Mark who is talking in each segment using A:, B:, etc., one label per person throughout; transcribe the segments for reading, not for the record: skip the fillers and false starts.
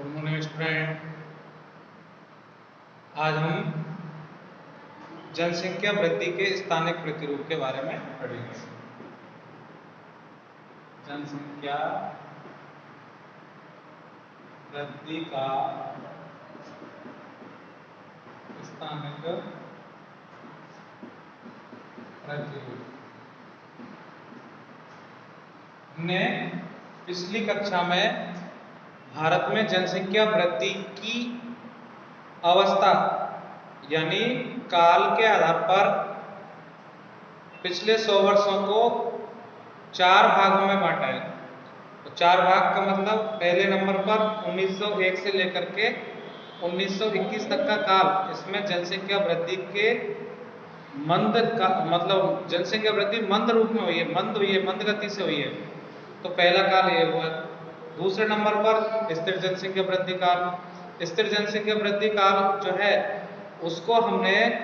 A: Good morning student. आज हम जनसंख्या वृद्धि के स्थानिक प्रतिरूप के बारे में पढ़ेंगे। जनसंख्या वृद्धि का स्थानिक प्रतिरूप। हमने पिछली कक्षा में भारत में जनसंख्या वृद्धि की अवस्था यानी काल के आधार पर पिछले 100 वर्षों को 4 भागों में बांटा है। तो 4 भाग का मतलब पहले नंबर पर 1901 से लेकर के 1921 तक का काल, इसमें जनसंख्या वृद्धि के मंद का मतलब जनसंख्या वृद्धि मंद रूप में हुई है, मंद गति से हुई है। तो पहला काल ये हुआ। दूसरे नंबर पर स्थिर जनसंख्या वृद्धि काल। स्थिर जनसंख्या वृद्धि काल जो है उसको हमने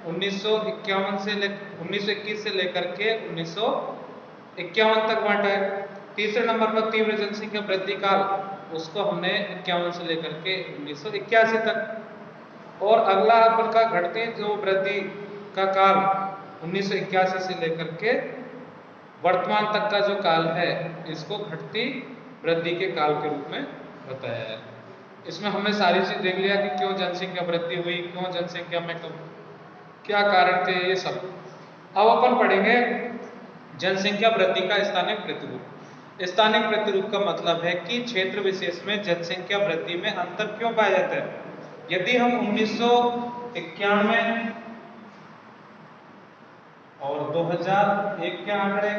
A: 1921 से लेकर के 1951 तक बांटा है। तीसरे नंबर पर तीव्र जनसंख्या वृद्धि काल, उसको हमने 51 से लेकर के 1981 तक। और अगला का घटते जो वृद्धि का काल 1981 से लेकर के वर्तमान तक का जो काल है, इसको घटती वृद्धि के काल के रूप में बताया है। इसमें हमने सारी चीज देख लिया कि क्यों जनसंख्या वृद्धि हुई, क्यों जनसंख्या में क्या कारण थे, ये सब। अब अपन पढ़ेंगे जनसंख्या वृद्धि का स्थानिक प्रतिरूप। स्थानिक प्रतिरूप का मतलब है कि क्षेत्र विशेष में जनसंख्या वृद्धि में अंतर क्यों पाया जाता है। यदि हम 1991 और 2001 के आंकड़े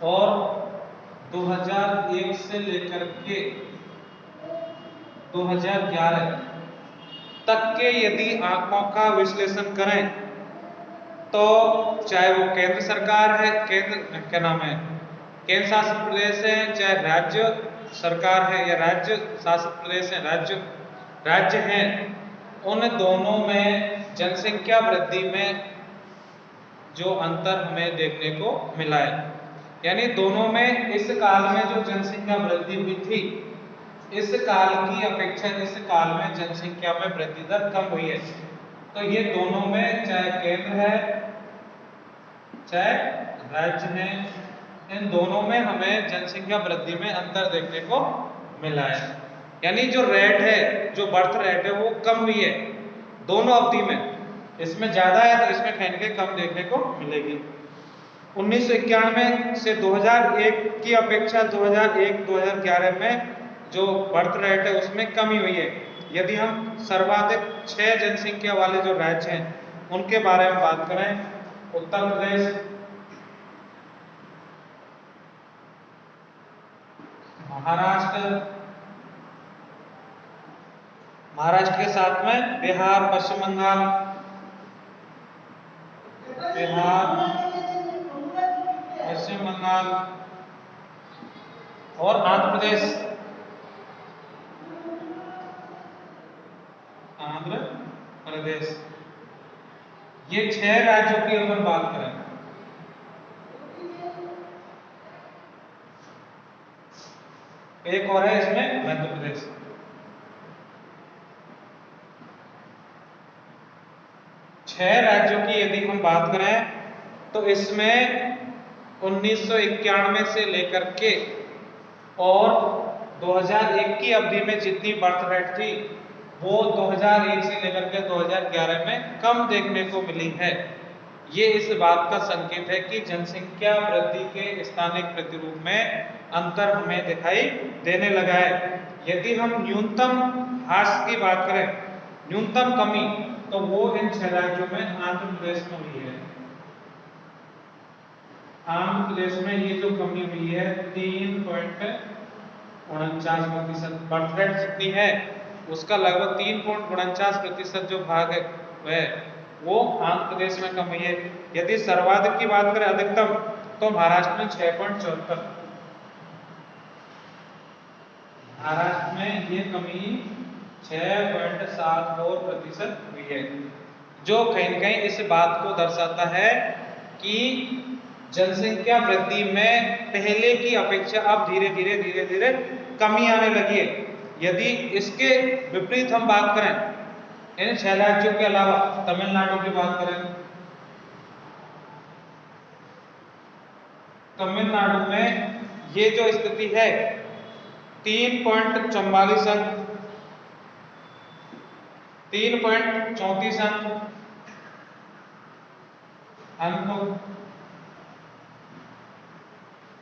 A: और 2001 से लेकर के 2011 तक के यदि आंकड़ों का विश्लेषण करें, तो चाहे वो केंद्र सरकार है, केंद्र शासित प्रदेश है, चाहे राज्य सरकार है या राज्य शासित प्रदेश है, राज्य हैं, उन दोनों में जनसंख्या वृद्धि में जो अंतर हमें देखने को मिला है। यानी दोनों में इस काल में जो जनसंख्या वृद्धि हुई थी, इस काल की अपेक्षा इस काल में जनसंख्या में वृद्धि दर कम हुई है। तो ये दोनों में चाहे केंद्र है चाहे राज्य है, इन दोनों में हमें जनसंख्या वृद्धि में अंतर देखने को मिला है। यानी जो रेट है, जो बर्थ रेट है, वो कम हुई है दोनों अवधि में। इसमें ज्यादा है तो इसमें कहीं के कम देखने को मिलेगी। 1991 से 2001 की अपेक्षा 2001-2011 में जो बर्थ रेट है उसमें कमी हुई है। यदि हम सर्वाधिक 6 जनसंख्या वाले जो राज्य हैं उनके बारे में बात करें, उत्तर प्रदेश, महाराष्ट्र के साथ में बिहार, पश्चिम बंगाल, पश्चिम बंगाल और आंध्र प्रदेश, ये 6 राज्यों की अगर बात करें, एक और है इसमें मध्य प्रदेश। 6 राज्यों की यदि हम बात करें तो इसमें 1991 से लेकर के और 2001 की अवधि में जितनी बर्थ रेट थी वो 2001 से लेकर के 2011 में कम देखने को मिली है। ये इस बात का संकेत है कि जनसंख्या वृद्धि के स्थानिक प्रतिरूप में अंतर हमें दिखाई देने लगा है। यदि हम न्यूनतम ह्रास की बात करें, न्यूनतम कमी, तो वो इन 6 राज्यों में आंध्र प्रदेश में हुई है। आंध्र प्रदेश में ये जो कमी हुई है 3.49%। बर्थ रेट जितनी है उसका लगभग 3.49% जो भाग है वो आंध्र प्रदेश में कम हुई है। यदि सर्वाधिक की बात करें, अधिकतम, तो महाराष्ट्र में 6.74। महाराष्ट्र में ये कमी 6.74% हुई है, जो कहीं न कहीं इस बात को दर्शाता है कि जनसंख्या वृद्धि में पहले की अपेक्षा अब धीरे धीरे कमी आने लगी है। यदि इसके विपरीत हम बात करें इन 6 राज्यों के अलावा तमिलनाडु की बात करें, तमिलनाडु में ये जो स्थिति है 3.44 अंक, 3.34 अंक,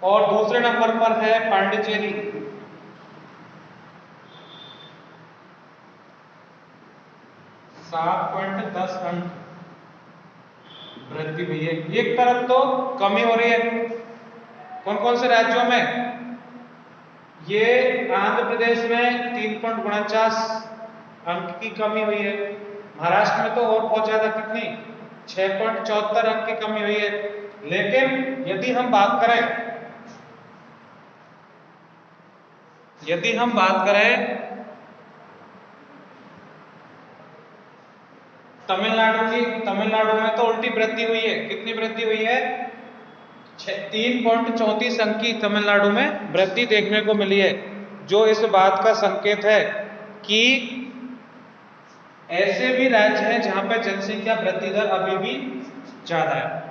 A: और दूसरे नंबर पर है पांडिचेरी 7.10 अंक वृद्धि हुई है। एक तरफ तो कमी हो रही है, कौन कौन से राज्यों में? ये आंध्र प्रदेश में 3.49 अंक की कमी हुई है, महाराष्ट्र में तो और बहुत ज्यादा, कितनी 6.74 अंक की कमी हुई है। लेकिन यदि हम बात करें तमिलनाडु की, तमिलनाडु में तो उल्टी वृद्धि हुई है। कितनी वृद्धि हुई है? 3.34 अंक की तमिलनाडु में वृद्धि देखने को मिली है, जो इस बात का संकेत है कि ऐसे भी राज्य हैं जहां पर जनसंख्या वृद्धि दर अभी भी ज्यादा है।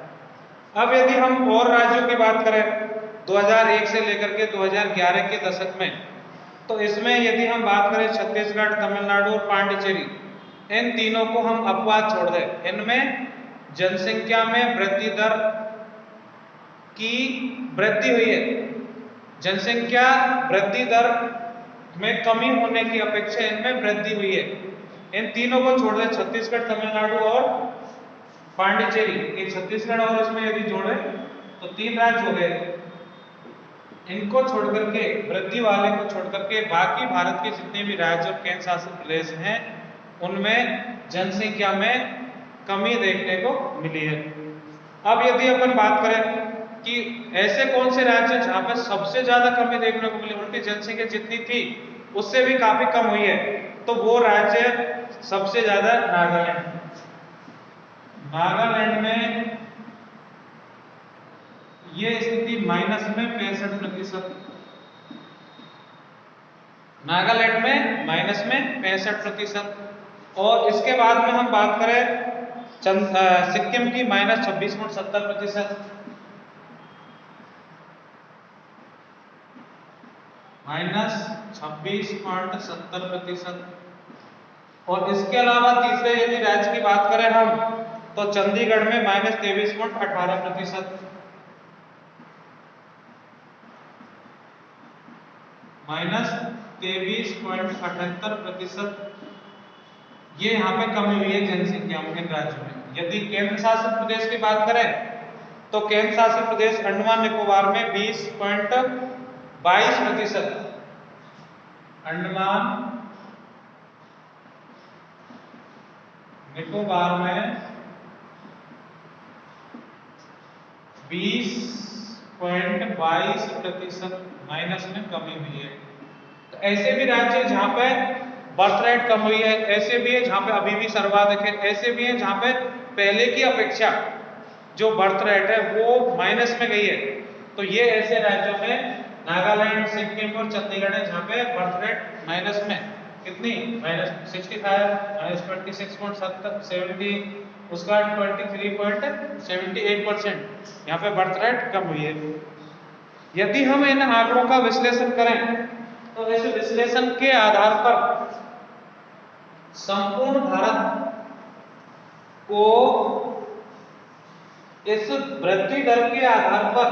A: अब यदि हम और राज्यों की बात करें 2001 से लेकर के 2011 के दशक में, तो इसमें यदि हम बात करें छत्तीसगढ़, तमिलनाडु और पांडिचेरी, इन तीनों को हम अपवाद छोड़ दें, इनमें जनसंख्या में वृद्धि दर की वृद्धि हुई है। जनसंख्या वृद्धि दर में कमी होने की अपेक्षा इनमें वृद्धि हुई है। इन तीनों को छोड़ दें, छत्तीसगढ़, तमिलनाडु और पांडिचेरी, ये छत्तीसगढ़ और इसमें यदि जोड़े तो 3 राज्य हो गए। इनको छोड़ करके, वृद्धि वाले को छोड़ करके, बाकी भारत के जितने भी राज्य और केंद्र शासित प्रदेश हैं उनमें जनसंख्या में कमी देखने को मिली है। अब यदि अपन बात करें कि ऐसे कौन से राज्य जहां पर सबसे ज्यादा कमी देखने को मिली, उनकी जनसंख्या जितनी थी उससे भी काफी कम हुई है, तो वो राज्य सबसे ज्यादा नागालैंड। नागालैंड में ये स्थिति माइनस में 65%, नागालैंड में माइनस में 65%। और इसके बाद में हम बात करें सिक्किम की माइनस 26.70%, माइनस 26.70%। और इसके अलावा तीसरे यदि राज्य की बात करें हम, तो चंडीगढ़ में माइनस 23.18%, माइनस 23.78%। ये यहाँ पे कमी हुई है जनसंख्या में इन राज्यों में। यदि केंद्र शासित प्रदेश की बात करें तो केंद्र शासित प्रदेश अंडमान निकोबार में 20.22%, अंडमान निकोबार में 20.22% माइनस में कमी हुई है। तो ऐसे भी राज्य जहां पे बर्थ रेट कम हुई है, ऐसे भी है जहां पे अभी भी सर्वाधिक है, ऐसे भी है जहां पे पहले की अपेक्षा जो बर्थ रेट है वो माइनस में गई है। तो ये ऐसे राज्यों में नागालैंड, सिक्किम और चंडीगढ़ है जहां पे बर्थ रेट माइनस में, कितनी माइनस 65, माइनस 26.70, उसका 23.78%, यहाँ पे बर्थ रेट कम हुई है। यदि हम इन आंकड़ों का विश्लेषण करें तो इस विश्लेषण के आधार पर संपूर्ण भारत को इस वृद्धि दर के आधार पर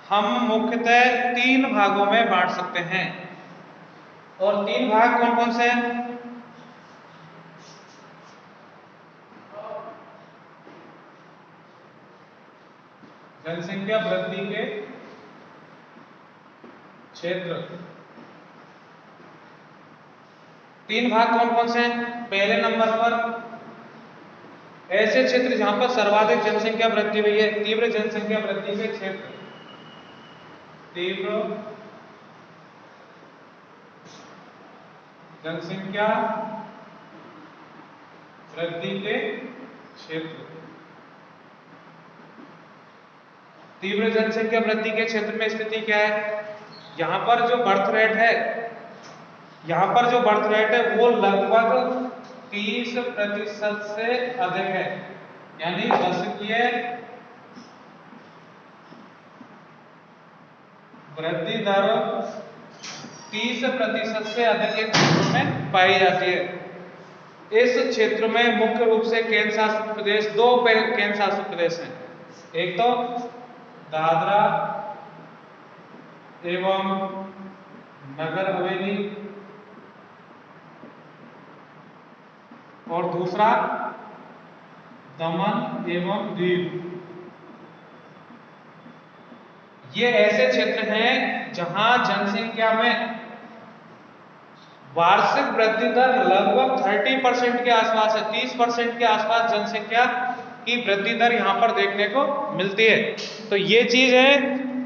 A: हम मुख्यतः 3 भागों में बांट सकते हैं। और 3 भाग कौन कौन से हैं? जनसंख्या वृद्धि के क्षेत्र, 3 भाग कौन कौन से हैं? पहले नंबर पर ऐसे क्षेत्र जहां पर सर्वाधिक जनसंख्या वृद्धि हुई है, तीव्र जनसंख्या वृद्धि के क्षेत्र, तीव्र जनसंख्या वृद्धि के क्षेत्र। तीव्र जनसंख्या वृद्धि के क्षेत्र में स्थिति क्या है? यहाँ पर जो बर्थ रेट है, यहाँ पर जो बर्थ रेट है वो लगभग 30% से अधिक है, यानी दशकीय वृद्धि दर 30% से अधिक के क्षेत्र में पाई जाती है। इस क्षेत्र में मुख्य रूप से केंद्र शासित प्रदेश, दो केंद्र शासित प्रदेश हैं, एक तो दादरा एवं नगर हवेली और दूसरा दमन एवं दीव। ये ऐसे क्षेत्र हैं जहां जनसंख्या में वार्षिक वृद्धि दर लगभग 30% के आसपास है, 30% के आसपास जनसंख्या की वृद्धि दर यहां पर देखने को मिलती है। तो ये चीज है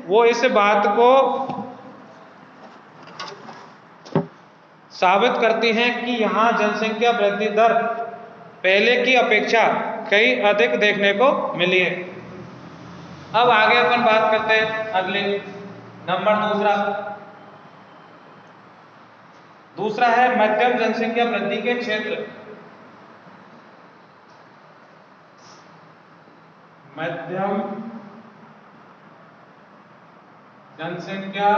A: वो इस बात को साबित करती हैं कि यहां जनसंख्या वृद्धि दर पहले की अपेक्षा कहीं अधिक देखने को मिली है। अब आगे अपन बात करते हैं अगले नंबर दूसरा है मध्यम जनसंख्या वृद्धि के क्षेत्र। मध्यम जनसंख्या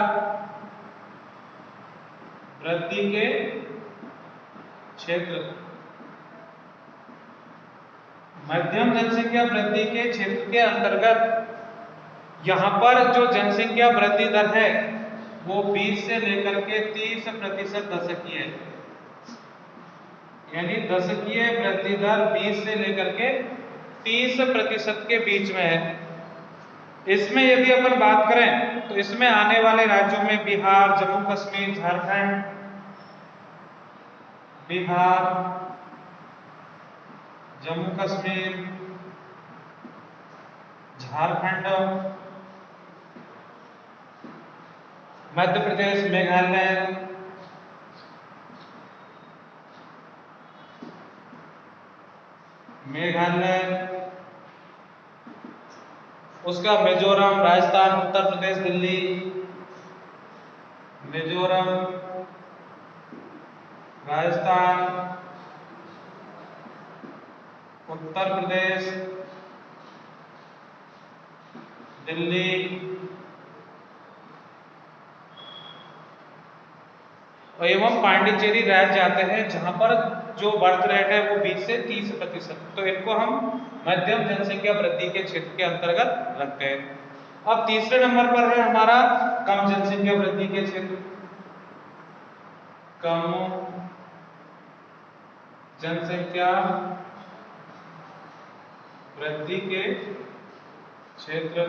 A: वृद्धि के क्षेत्र। मध्यम जनसंख्या वृद्धि के क्षेत्र के अंतर्गत यहां पर जो जनसंख्या वृद्धि दर है वो 20 से लेकर के 30% दशकीय है, यानी दशकीय वृद्धि दर 20 से लेकर के 30% के बीच में है। इसमें यदि अपन बात करें तो इसमें आने वाले राज्यों में बिहार, जम्मू कश्मीर, झारखंड, बिहार, जम्मू कश्मीर, झारखंड, मध्य प्रदेश, मेघालय, उसका मिजोरम, राजस्थान, उत्तर प्रदेश, दिल्ली, मिजोरम, राजस्थान, उत्तर प्रदेश, दिल्ली, एवं पांडिचेरी राज्य आते हैं जहां पर जो बर्थ रेट है वो 20 से 30%। तो इनको हम मध्यम जनसंख्या वृद्धि के क्षेत्र के अंतर्गत रखते हैं। अब तीसरे नंबर पर है हमारा कम जनसंख्या वृद्धि के क्षेत्र। कम जनसंख्या वृद्धि के क्षेत्र।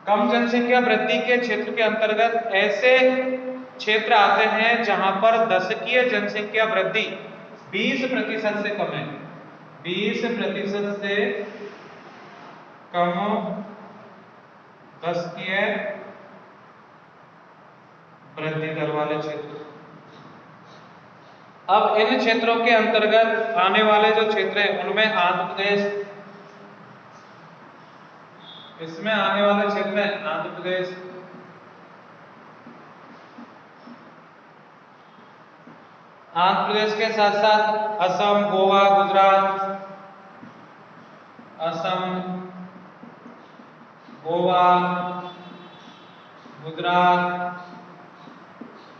A: कम जनसंख्या वृद्धि के क्षेत्र के अंतर्गत ऐसे क्षेत्र आते हैं जहां पर दशकीय जनसंख्या वृद्धि 20% से कम है, 20% से कम दशकीय वृद्धि दर वाले क्षेत्र। अब इन क्षेत्रों के अंतर्गत आने वाले जो क्षेत्र हैं उनमें आंध्र प्रदेश, इसमें आने वाले क्षेत्र है आंध्र प्रदेश, आंध्र प्रदेश के साथ साथ असम, गोवा, गुजरात, असम, गोवा, गुजरात,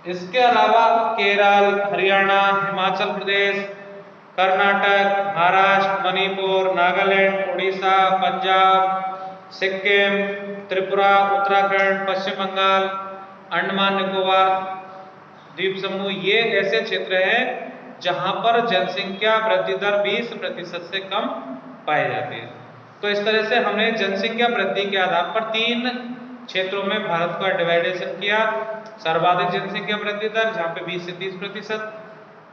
A: इसके अलावा केरल, हरियाणा, हिमाचल प्रदेश, कर्नाटक, महाराष्ट्र, मणिपुर, नागालैंड, उड़ीसा, पंजाब, सिक्किम, त्रिपुरा, उत्तराखंड, पश्चिम बंगाल, अंडमान निकोबार द्वीप समूह, ये ऐसे क्षेत्र हैं जहां पर जनसंख्या वृद्धि दर 20% से कम पाई जाती है। तो इस तरह से हमने जनसंख्या वृद्धि के आधार पर 3 क्षेत्रों में भारत का डिवाइडेशन किया। सर्वाधिक जनसंख्या वृद्धि दर जहां पे 20 से 30%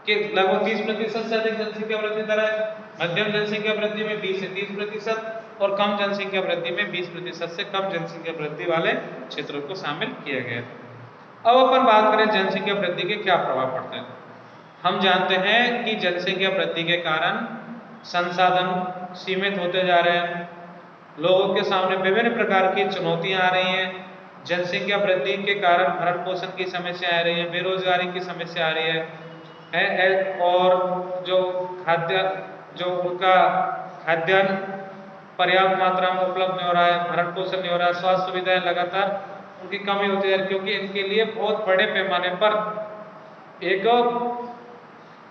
A: के लगभग 30% से अधिक जनसंख्या वृद्धि दर है, मध्यम जनसंख्या वृद्धि में 20 से 30% और कम जनसंख्या वृद्धि में 20% से कम जनसंख्या वृद्धि वाले क्षेत्रों को शामिल किया गया। अब अपन बात करें जनसंख्या वृद्धि के क्या प्रभाव पड़ते हैं। हम जानते हैं कि जनसंख्या वृद्धि के कारण संसाधन सीमित होते जा रहे हैं, लोगों के सामने विभिन्न प्रकार की चुनौतियां आ रही हैं, जनसंख्या वृद्धि के कारण भरण पोषण की समस्या आ रही है, बेरोजगारी की समस्या आ रही है, और जो उनका खाद्यान्न पर्याप्त मात्रा में उपलब्ध नहीं हो रहा है, भरण पोषण नहीं हो रहा है, स्वास्थ्य सुविधाएं लगातार उनकी कमी होती जा रही है, क्योंकि इनके लिए बहुत बड़े पैमाने पर एक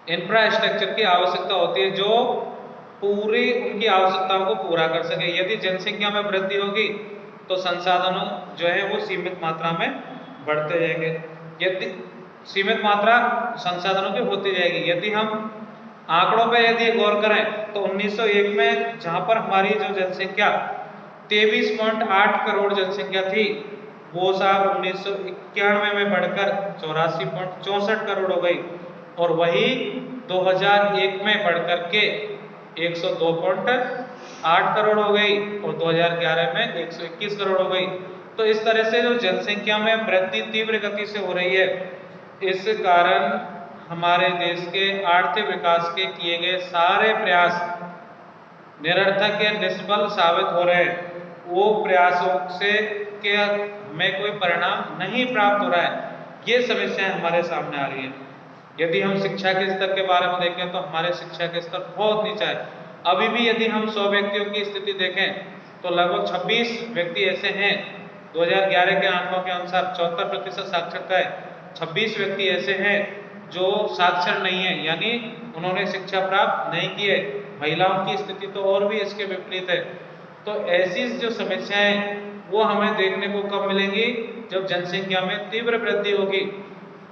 A: इंफ्रास्ट्रक्चर की आवश्यकता होती है जो पूरी उनकी आवश्यकताओं को पूरा कर सके। यदि जनसंख्या में वृद्धि होगी तो संसाधनों जो है वो सीमित मात्रा में बढ़ते जाएंगे, यदि सीमित मात्रा संसाधनों की होती जाएगी। यदि हम आंकड़ों पे यदि गौर करें तो 1901 में जहां पर हमारी जो जनसंख्या 23.8 करोड़ जनसंख्या थी, वो साल 1991 में बढ़कर 84.64 करोड़ हो गई, और वही 2001 में बढ़कर के 102.8 करोड़ हो गई, और 2011 में 121 करोड़ हो गई। तो इस तरह से जो जनसंख्या में वृद्धि तीव्र गति से हो रही है, इस कारण हमारे देश के आर्थिक विकास के किए गए सारे प्रयास निरर्थक या निष्फल साबित हो रहे हैं। वो प्रयासों से के हमें कोई परिणाम नहीं प्राप्त हो रहा है, ये समस्याएं हमारे सामने आ रही है। यदि हम शिक्षा के स्तर के बारे में देखें तो हमारे शिक्षा के स्तर बहुत नीचा है। अभी भी यदि हम 100 व्यक्तियों की स्थिति देखें तो लगभग 26 व्यक्ति ऐसे हैं, 2011 के आंकड़ों के अनुसार 74% साक्षरता है, 26 व्यक्ति ऐसे हैं जो साक्षर नहीं है, यानी उन्होंने शिक्षा प्राप्त नहीं की है। महिलाओं की स्थिति तो और भी इसके विपरीत है। तो ऐसी जो समस्याएं वो हमें देखने को कब मिलेंगी, जब जनसंख्या में तीव्र वृद्धि होगी।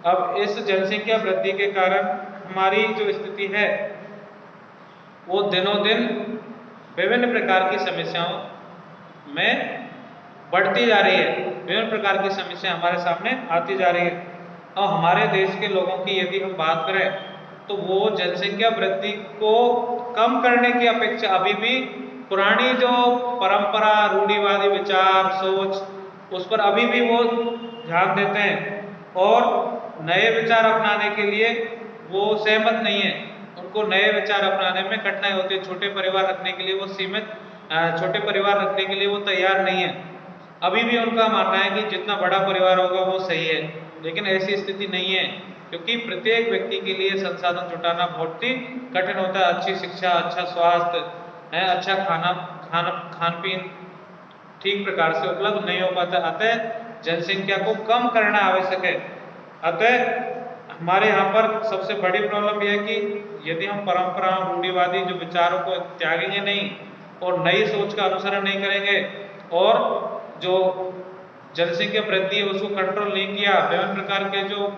A: अब इस जनसंख्या वृद्धि के कारण हमारी जो स्थिति है वो दिनों दिन विभिन्न प्रकार की समस्याओं में बढ़ती जा रही है, विभिन्न प्रकार की समस्या हमारे सामने आती जा रही है। और हमारे देश के लोगों की यदि हम बात करें तो वो जनसंख्या वृद्धि को कम करने की अपेक्षा अभी भी पुरानी जो परंपरा, रूढ़िवादी विचार, सोच, उस पर अभी भी वो ध्यान देते हैं, और नए विचार अपनाने के लिए वो सहमत नहीं है। उनको नए विचार अपनाने में कठिनाई होती है। छोटे परिवार रखने के लिए वो छोटे परिवार रखने के लिए वो तैयार नहीं है। अभी भी उनका मानना है कि जितना बड़ा परिवार होगा वो सही है, लेकिन ऐसी स्थिति नहीं है, क्योंकि प्रत्येक व्यक्ति के लिए संसाधन जुटाना बहुत ही कठिन होता है। अच्छी शिक्षा, अच्छा स्वास्थ्य है, अच्छा खान पीन ठीक प्रकार से उपलब्ध नहीं हो पाता। अतः जनसंख्या को कम करना आवश्यक है। अतः हमारे यहाँ पर सबसे बड़ी प्रॉब्लम यह है कि यदि हम परंपराओं, रूढ़िवादी जो विचारों को त्यागेंगे नहीं और नई सोच का अनुसरण नहीं करेंगे, और जो जनसंख्या वृद्धि है उसको कंट्रोल नहीं किया, विभिन्न प्रकार के जो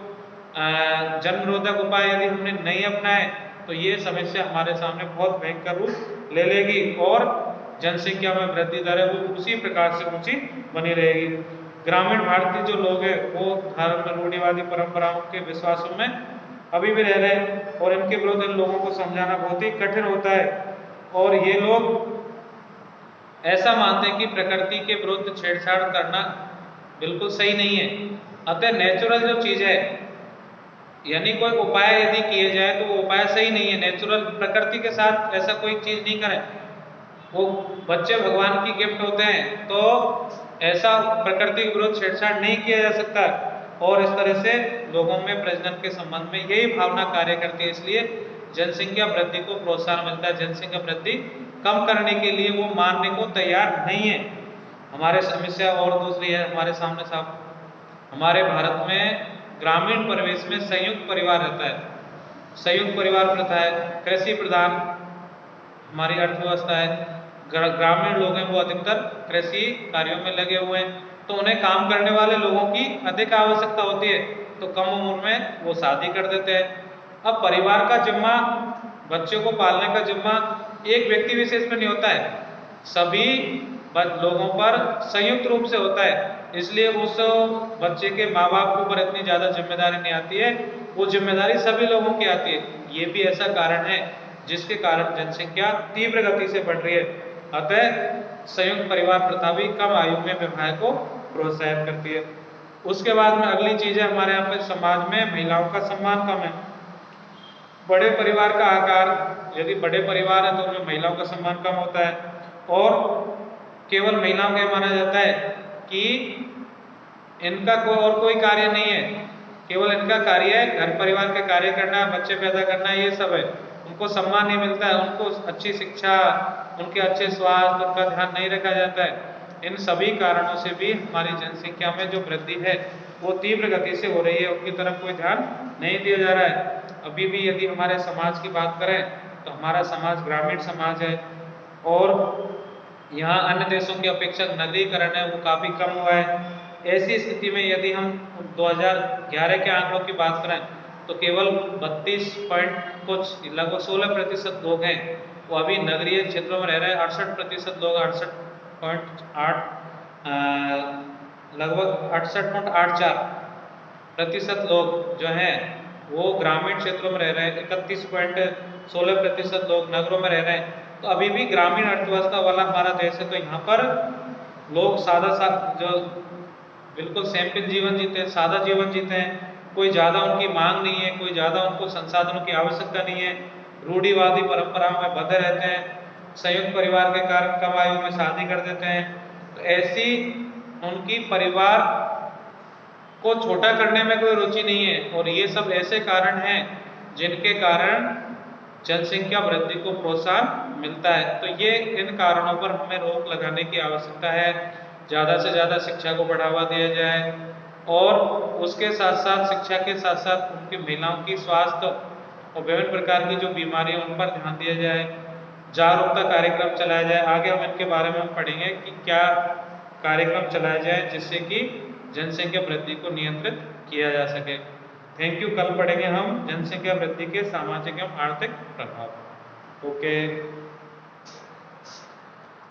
A: जन्म रोधक उपाय यदि हमने नहीं अपनाए, तो ये समस्या हमारे सामने बहुत भयंकर रूप ले लेगी, और जनसंख्या में वृद्धि दर है वो उसी प्रकार से ऊंची बनी रहेगी। ग्रामीण भारतीय जो लोग हैं वो धर्म, रूढ़िवादी परंपराओं के विश्वासों में अभी भी रह रहे हैं, और इनके विरुद्ध इन लोगों को समझाना बहुत ही कठिन होता है। और ये लोग ऐसा मानते हैं कि प्रकृति के विरुद्ध छेड़छाड़ करना बिल्कुल सही नहीं है। अतः नेचुरल जो चीज है, यानी कोई उपाय यदि किए जाए तो वो उपाय सही नहीं है। नेचुरल प्रकृति के साथ ऐसा कोई चीज नहीं करें। वो बच्चे भगवान की गिफ्ट होते हैं, तो ऐसा प्रकृति के विरुद्ध छेड़छाड़ नहीं किया जा सकता। और इस तरह से लोगों में प्रजनन के संबंध में यही भावना कार्य करती है, इसलिए जनसंख्या वृद्धि को प्रोत्साहन मिलता है। जनसंख्या वृद्धि कम करने के लिए वो मानने को तैयार नहीं है। हमारे समस्या और दूसरी है हमारे सामने साहब, हमारे भारत में ग्रामीण परिवेश में संयुक्त परिवार रहता है। संयुक्त परिवार प्रथा है, कृषि प्रधान हमारी अर्थव्यवस्था है। ग्रामीण लोग हैं वो अधिकतर कृषि कार्यों में लगे हुए हैं, तो उन्हें काम करने वाले लोगों की अधिक आवश्यकता होती है, तो कम उम्र में वो शादी कर देते हैं। अब परिवार का जिम्मा, बच्चों को पालने का जिम्मा एक व्यक्ति विशेष पर नहीं होता है, सभी लोगों पर संयुक्त रूप से होता है। इसलिए उस बच्चे के माँ बाप के ऊपर इतनी ज्यादा जिम्मेदारी नहीं आती है, वो जिम्मेदारी सभी लोगों की आती है। ये भी ऐसा कारण है जिसके कारण जनसंख्या तीव्र गति से बढ़ रही है। अतः संयुक्त परिवार प्रथा भी कम आयु में विवाह को प्रोत्साहित करती है। उसके बाद में अगली चीज है, हमारे यहाँ पे समाज में महिलाओं का सम्मान कम है। बड़े परिवार का आकार यदि बड़े परिवार है तो उनमें महिलाओं का सम्मान कम होता है और केवल महिलाओं का माना जाता है कि इनका कोई कार्य नहीं है, केवल इनका कार्य है घर परिवार के कार्य करना, बच्चे पैदा करना, ये सब है। उनको सम्मान नहीं मिलता है, उनको अच्छी शिक्षा, उनके अच्छे स्वास्थ्य, उनका ध्यान नहीं रखा जाता है। इन सभी कारणों से भी हमारी जनसंख्या में जो वृद्धि है वो तीव्र गति से हो रही है, उनकी तरफ कोई ध्यान नहीं दिया जा रहा है। अभी भी यदि हमारे समाज की बात करें तो हमारा समाज ग्रामीण समाज है और यहाँ अन्य देशों की अपेक्षा नगरीकरण है वो काफ़ी कम हुआ है। ऐसी स्थिति में यदि हम 2011 के आंकड़ों की बात करें तो केवल 32 पॉइंट कुछ लगभग 16% लोग हैं वो अभी नगरीय क्षेत्रों में रह रहे हैं। 68% लोग 68.8 लगभग 68.84% लोग जो हैं वो ग्रामीण क्षेत्रों में रह रहे हैं। 31.16% लोग नगरों में रह रहे हैं। तो अभी भी ग्रामीण अर्थव्यवस्था वाला हमारा देश है, तो यहाँ पर लोग सादा जो बिल्कुल सैंपल जीवन जीते हैं, सादा जीवन जीते हैं। कोई ज़्यादा उनकी मांग नहीं है, कोई ज़्यादा उनको संसाधनों की आवश्यकता नहीं है, रूढ़िवादी परंपराओं में बंधे रहते हैं, संयुक्त परिवार के कारण कम आयु में शादी कर देते हैं। तो ऐसी उनकी परिवार को छोटा करने में कोई रुचि नहीं है और ये सब ऐसे कारण हैं जिनके कारण जनसंख्या वृद्धि को प्रोत्साहन मिलता है। तो ये इन कारणों पर हमें रोक लगाने की आवश्यकता है। ज़्यादा से ज़्यादा शिक्षा को बढ़ावा दिया जाए और उसके साथ साथ शिक्षा के साथ साथ उनकी महिलाओं की स्वास्थ्य और विभिन्न प्रकार की जो बीमारी है उन पर ध्यान दिया जाए, जागरूकता कार्यक्रम चलाया जाए। आगे हम इनके बारे में हम पढ़ेंगे कि क्या कार्यक्रम चलाया जाए जिससे कि जनसंख्या वृद्धि को नियंत्रित किया जा सके। Thank you. कल पढ़ेंगे हम जनसंख्या वृद्धि के सामाजिक एवं आर्थिक प्रभाव। ओके।